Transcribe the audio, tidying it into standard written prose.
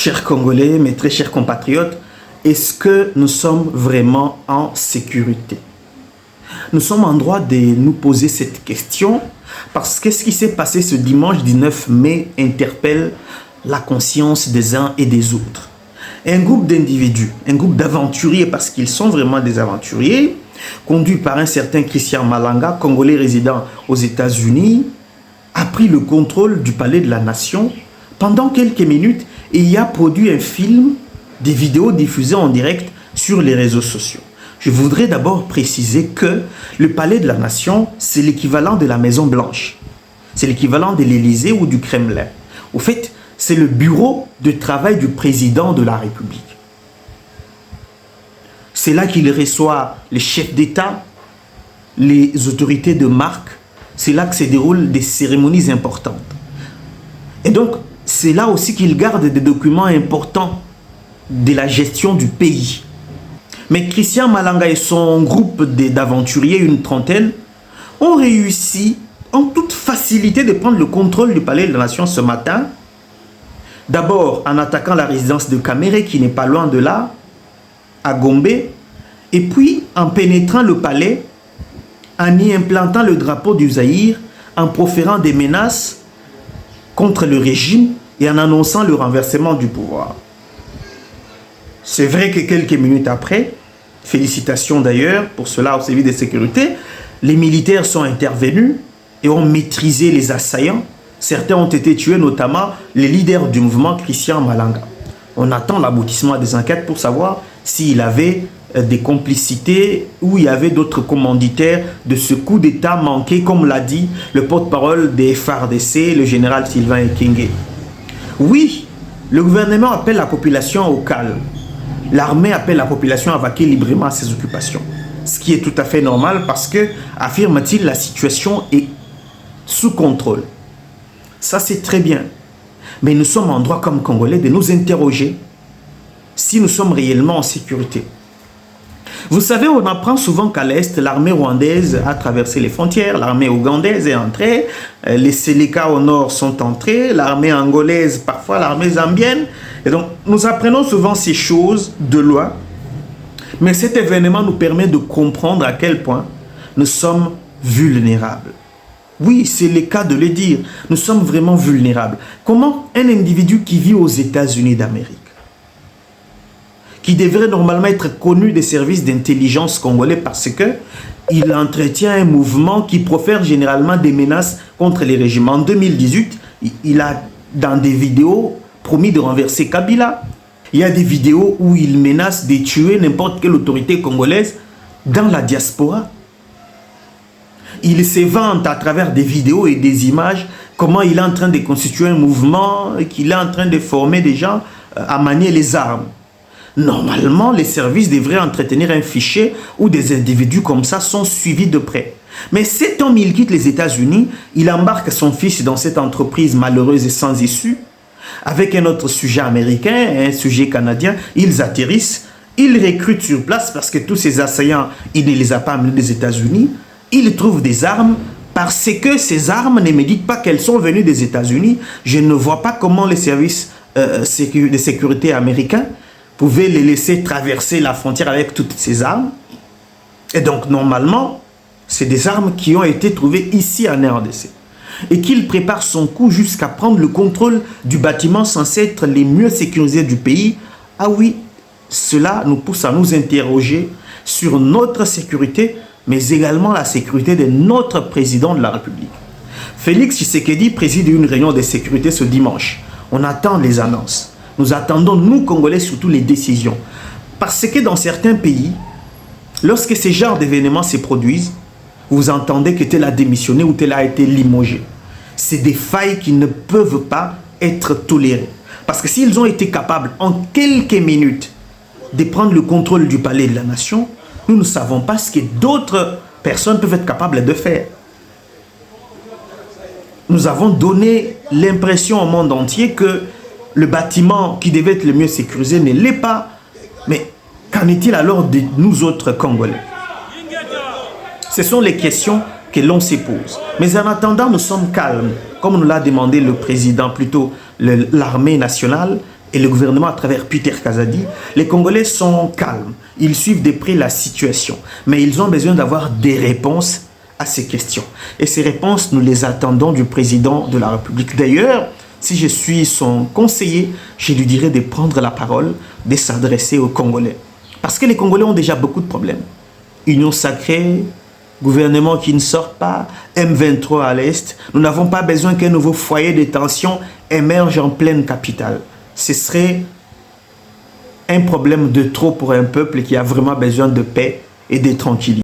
chers Congolais, mes très chers compatriotes, est-ce que nous sommes vraiment en sécurité? Nous sommes en droit de nous poser cette question parce que ce qui s'est passé ce dimanche 19 mai interpelle la conscience des uns et des autres. Un groupe d'individus, un groupe d'aventuriers, parce qu'ils sont vraiment des aventuriers, conduit par un certain Christian Malanga, Congolais résident aux États-Unis, a pris le contrôle du palais de la Nation pendant quelques minutes et y a produit un film, des vidéos diffusées en direct sur les réseaux sociaux. Je voudrais d'abord préciser que le palais de la Nation, c'est l'équivalent de la Maison Blanche. C'est l'équivalent de l'Élysée ou du Kremlin. Au fait, c'est le bureau de travail du président de la République. C'est là qu'il reçoit les chefs d'État, les autorités de marque. C'est là que se déroulent des cérémonies importantes. Et donc, c'est là aussi qu'il garde des documents importants de la gestion du pays. Mais Christian Malanga et son groupe d'aventuriers, une trentaine, ont réussi en toute facilité de prendre le contrôle du palais de la Nation ce matin. D'abord en attaquant la résidence de Kamere qui n'est pas loin de là, à Gombe, et puis en pénétrant le palais, en y implantant le drapeau du Zaïre, en proférant des menaces contre le régime et en annonçant le renversement du pouvoir. C'est vrai que quelques minutes après, félicitations d'ailleurs pour cela au service de sécurité, les militaires sont intervenus et ont maîtrisé les assaillants. Certains ont été tués, notamment les leaders du mouvement Christian Malanga. On attend l'aboutissement des enquêtes pour savoir s'il avait des complicités ou il y avait d'autres commanditaires de ce coup d'État manqué, comme l'a dit le porte-parole des FARDC, le général Sylvain Ekenge. Oui, le gouvernement appelle la population au calme. L'armée appelle la population à vaquer librement à ses occupations. Ce qui est tout à fait normal parce que, affirme-t-il, la situation est sous contrôle. Ça, c'est très bien. Mais nous sommes en droit, comme Congolais, de nous interroger si nous sommes réellement en sécurité. Vous savez, on apprend souvent qu'à l'Est, l'armée rwandaise a traversé les frontières, l'armée ougandaise est entrée, les Séléka au nord sont entrés, l'armée angolaise, parfois l'armée zambienne. Et donc, nous apprenons souvent ces choses de loin. Mais cet événement nous permet de comprendre à quel point nous sommes vulnérables. Oui, c'est le cas de le dire. Nous sommes vraiment vulnérables. Comment un individu qui vit aux États-Unis d'Amérique, qui devrait normalement être connu des services d'intelligence congolais parce qu'il entretient un mouvement qui profère généralement des menaces contre les régimes. En 2018, il a, dans des vidéos, promis de renverser Kabila. Il y a des vidéos où il menace de tuer n'importe quelle autorité congolaise dans la diaspora. Il se vante à travers des vidéos et des images comment il est en train de constituer un mouvement, qu'il est en train de former des gens à manier les armes. Normalement, les services devraient entretenir un fichier où des individus comme ça sont suivis de près. Mais cet homme, il quitte les États-Unis, il embarque son fils dans cette entreprise malheureuse et sans issue, avec un autre sujet américain, un sujet canadien, ils atterrissent, ils recrutent sur place parce que tous ces assaillants, il ne les a pas amenés des États-Unis, ils trouvent des armes parce que ces armes ne me dites pas qu'elles sont venues des États-Unis. Je ne vois pas comment les services de sécurité américains pouvaient les laisser traverser la frontière avec toutes ces armes. Et donc, normalement, c'est des armes qui ont été trouvées ici en RDC. Et qu'il prépare son coup jusqu'à prendre le contrôle du bâtiment censé être les mieux sécurisés du pays. Ah oui, cela nous pousse à nous interroger sur notre sécurité, mais également la sécurité de notre président de la République. Félix Tshisekedi préside une réunion de sécurité ce dimanche. On attend les annonces. Nous attendons, nous Congolais, surtout les décisions. Parce que dans certains pays, lorsque ce genre d'événements se produisent, vous entendez que tel a démissionné ou tel a été limogé. C'est des failles qui ne peuvent pas être tolérées. Parce que s'ils ont été capables en quelques minutes de prendre le contrôle du palais de la Nation, nous ne savons pas ce que d'autres personnes peuvent être capables de faire. Nous avons donné l'impression au monde entier que le bâtiment qui devait être le mieux sécurisé ne l'est pas. Mais qu'en est-il alors de nous autres Congolais? Ce sont les questions que l'on se pose. Mais en attendant, nous sommes calmes. Comme nous l'a demandé le président, plutôt l'armée nationale, et le gouvernement à travers Peter Kazadi, les Congolais sont calmes. Ils suivent de près la situation. Mais ils ont besoin d'avoir des réponses à ces questions. Et ces réponses, nous les attendons du président de la République. D'ailleurs, si je suis son conseiller, je lui dirais de prendre la parole, de s'adresser aux Congolais. Parce que les Congolais ont déjà beaucoup de problèmes. Union sacrée, gouvernement qui ne sort pas, M23 à l'Est. Nous n'avons pas besoin qu'un nouveau foyer de tension émerge en pleine capitale. Ce serait un problème de trop pour un peuple qui a vraiment besoin de paix et de tranquillité.